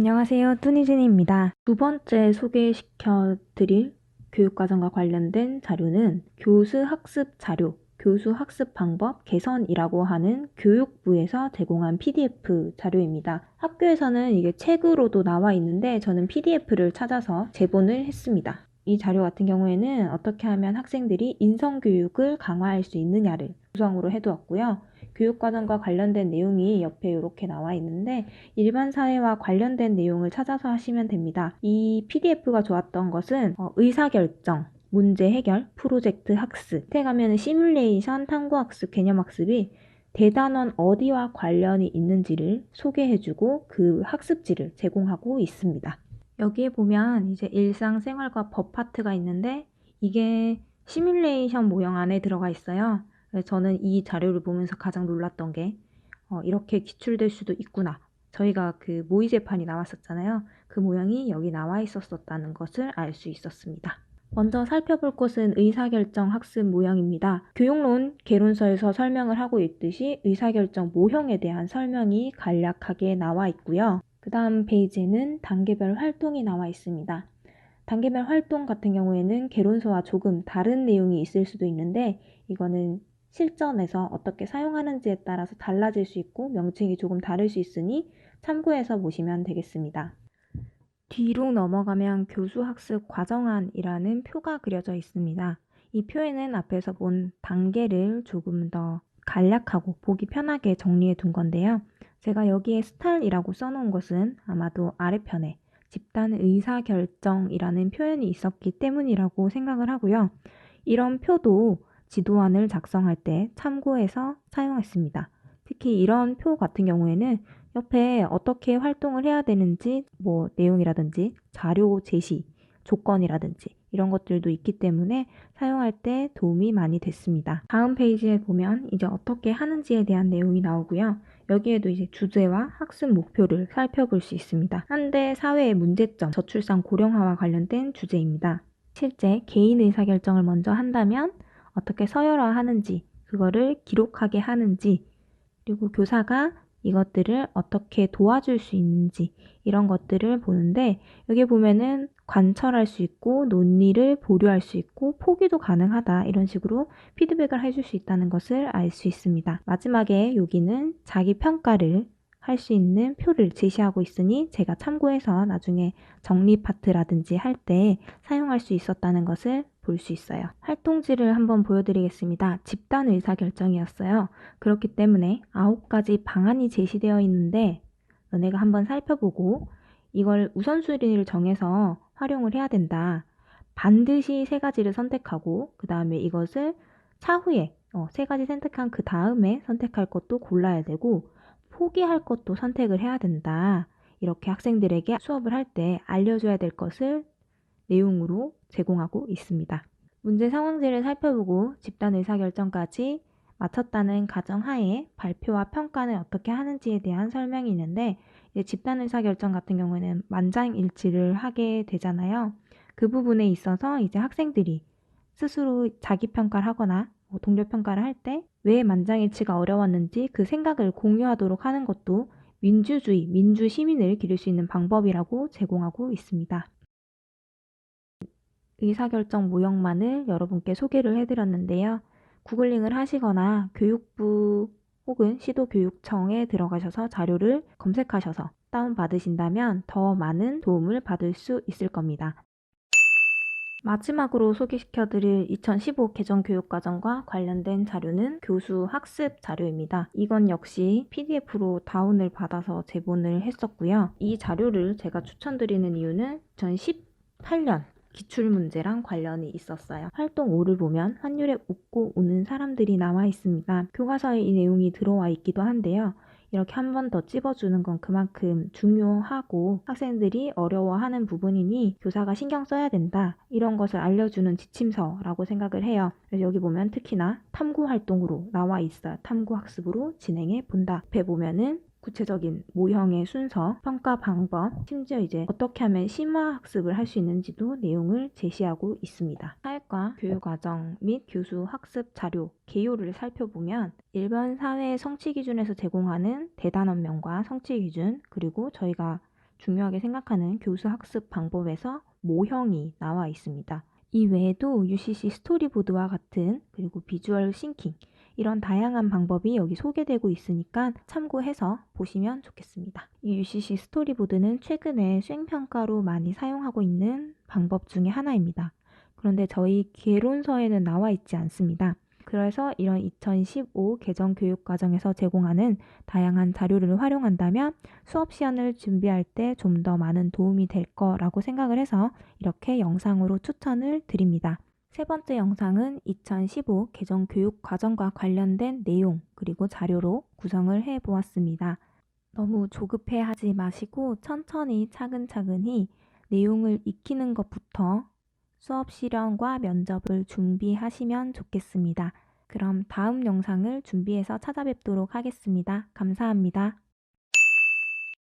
안녕하세요. 뚜니진입니다. 두 번째 소개시켜 드릴 교육과정과 관련된 자료는 교수학습 자료, 교수학습 방법 개선이라고 하는 교육부에서 제공한 PDF 자료입니다. 학교에서는 이게 책으로도 나와 있는데 저는 PDF를 찾아서 제본을 했습니다. 이 자료 같은 경우에는 어떻게 하면 학생들이 인성교육을 강화할 수 있느냐를 구성으로 해두었고요. 교육과정과 관련된 내용이 옆에 이렇게 나와 있는데 일반 사회와 관련된 내용을 찾아서 하시면 됩니다. 이 PDF가 좋았던 것은 의사결정, 문제 해결, 프로젝트 학습, 밑에 가면 시뮬레이션, 탐구학습, 개념학습이 대단원 어디와 관련이 있는지를 소개해주고 그 학습지를 제공하고 있습니다. 여기에 보면 이제 일상생활과 법 파트가 있는데 이게 시뮬레이션 모형 안에 들어가 있어요. 그래서 저는 이 자료를 보면서 가장 놀랐던 게 이렇게 기출될 수도 있구나. 저희가 그 모의 재판이 나왔었잖아요. 그 모양이 여기 나와 있었다는 것을 알 수 있었습니다. 먼저 살펴볼 것은 의사결정 학습 모형입니다. 교육론 개론서에서 설명을 하고 있듯이 의사결정 모형에 대한 설명이 간략하게 나와 있고요. 그 다음 페이지에는 단계별 활동이 나와 있습니다. 단계별 활동 같은 경우에는 개론서와 조금 다른 내용이 있을 수도 있는데 이거는 실전에서 어떻게 사용하는지에 따라서 달라질 수 있고 명칭이 조금 다를 수 있으니 참고해서 보시면 되겠습니다. 뒤로 넘어가면 교수학습 과정안이라는 표가 그려져 있습니다. 이 표에는 앞에서 본 단계를 조금 더 간략하고 보기 편하게 정리해 둔 건데요. 제가 여기에 스타일이라고 써놓은 것은 아마도 아래편에 집단 의사결정이라는 표현이 있었기 때문이라고 생각을 하고요. 이런 표도 지도안을 작성할 때 참고해서 사용했습니다. 특히 이런 표 같은 경우에는 옆에 어떻게 활동을 해야 되는지 내용이라든지 자료 제시, 조건이라든지 이런 것들도 있기 때문에 사용할 때 도움이 많이 됐습니다. 다음 페이지에 보면 이제 어떻게 하는지에 대한 내용이 나오고요. 여기에도 이제 주제와 학습 목표를 살펴볼 수 있습니다. 현대 사회의 문제점, 저출산 고령화와 관련된 주제입니다. 실제 개인 의사결정을 먼저 한다면 어떻게 서열화하는지, 그거를 기록하게 하는지, 그리고 교사가 이것들을 어떻게 도와줄 수 있는지 이런 것들을 보는데 여기 보면은 관철할 수 있고 논리를 보류할 수 있고 포기도 가능하다 이런 식으로 피드백을 해줄 수 있다는 것을 알 수 있습니다. 마지막에 여기는 자기 평가를 할 수 있는 표를 제시하고 있으니 제가 참고해서 나중에 정리 파트라든지 할 때 사용할 수 있었다는 것을 볼 수 있어요. 활동지를 한번 보여드리겠습니다. 집단 의사결정이었어요. 그렇기 때문에 9가지 방안이 제시되어 있는데 너네가 한번 살펴보고 이걸 우선순위를 정해서 활용을 해야 된다. 반드시 3가지를 선택하고 그 다음에 이것을 차후에 3가지 선택한 그 다음에 선택할 것도 골라야 되고 포기할 것도 선택을 해야 된다. 이렇게 학생들에게 수업을 할 때 알려줘야 될 것을 내용으로 제공하고 있습니다. 문제 상황지를 살펴보고 집단 의사결정까지 마쳤다는 가정하에 발표와 평가는 어떻게 하는지에 대한 설명이 있는데 이제 집단 의사결정 같은 경우에는 만장일치를 하게 되잖아요. 그 부분에 있어서 이제 학생들이 스스로 자기평가를 하거나 동료평가를 할 때 왜 만장일치가 어려웠는지 그 생각을 공유하도록 하는 것도 민주주의, 민주시민을 기를 수 있는 방법이라고 제공하고 있습니다. 의사결정 모형만을 여러분께 소개를 해드렸는데요. 구글링을 하시거나 교육부 혹은 시도교육청에 들어가셔서 자료를 검색하셔서 다운받으신다면 더 많은 도움을 받을 수 있을 겁니다. 마지막으로 소개시켜드릴 2015 개정교육과정과 관련된 자료는 교수 학습 자료입니다. 이건 역시 PDF로 다운을 받아서 제본을 했었고요. 이 자료를 제가 추천드리는 이유는 2018년 기출문제랑 관련이 있었어요. 활동 5를 보면 환율에 웃고 우는 사람들이 나와 있습니다. 교과서에 이 내용이 들어와 있기도 한데요. 이렇게 한 번 더 찝어주는 건 그만큼 중요하고 학생들이 어려워하는 부분이니 교사가 신경 써야 된다. 이런 것을 알려주는 지침서라고 생각을 해요. 그래서 여기 보면 특히나 탐구 활동으로 나와 있어요. 탐구 학습으로 진행해 본다. 앞에 보면은 구체적인 모형의 순서, 평가 방법, 심지어 이제 어떻게 하면 심화 학습을 할 수 있는지도 내용을 제시하고 있습니다. 사회과 교육과정 및 교수 학습 자료 개요를 살펴보면 일반 사회 성취 기준에서 제공하는 대단원명과 성취 기준 그리고 저희가 중요하게 생각하는 교수 학습 방법에서 모형이 나와 있습니다. 이 외에도 UCC 스토리보드와 같은 그리고 비주얼 싱킹 이런 다양한 방법이 여기 소개되고 있으니까 참고해서 보시면 좋겠습니다. 이 UCC 스토리보드는 최근에 수행평가로 많이 사용하고 있는 방법 중에 하나입니다. 그런데 저희 개론서에는 나와 있지 않습니다. 그래서 이런 2015 개정 교육과정에서 제공하는 다양한 자료를 활용한다면 수업 시간을 준비할 때 좀 더 많은 도움이 될 거라고 생각을 해서 이렇게 영상으로 추천을 드립니다. 세 번째 영상은 2015 개정 교육과정과 관련된 내용 그리고 자료로 구성을 해 보았습니다. 너무 조급해 하지 마시고 천천히 차근차근히 내용을 익히는 것부터 수업 실현과 면접을 준비하시면 좋겠습니다. 그럼 다음 영상을 준비해서 찾아뵙도록 하겠습니다. 감사합니다.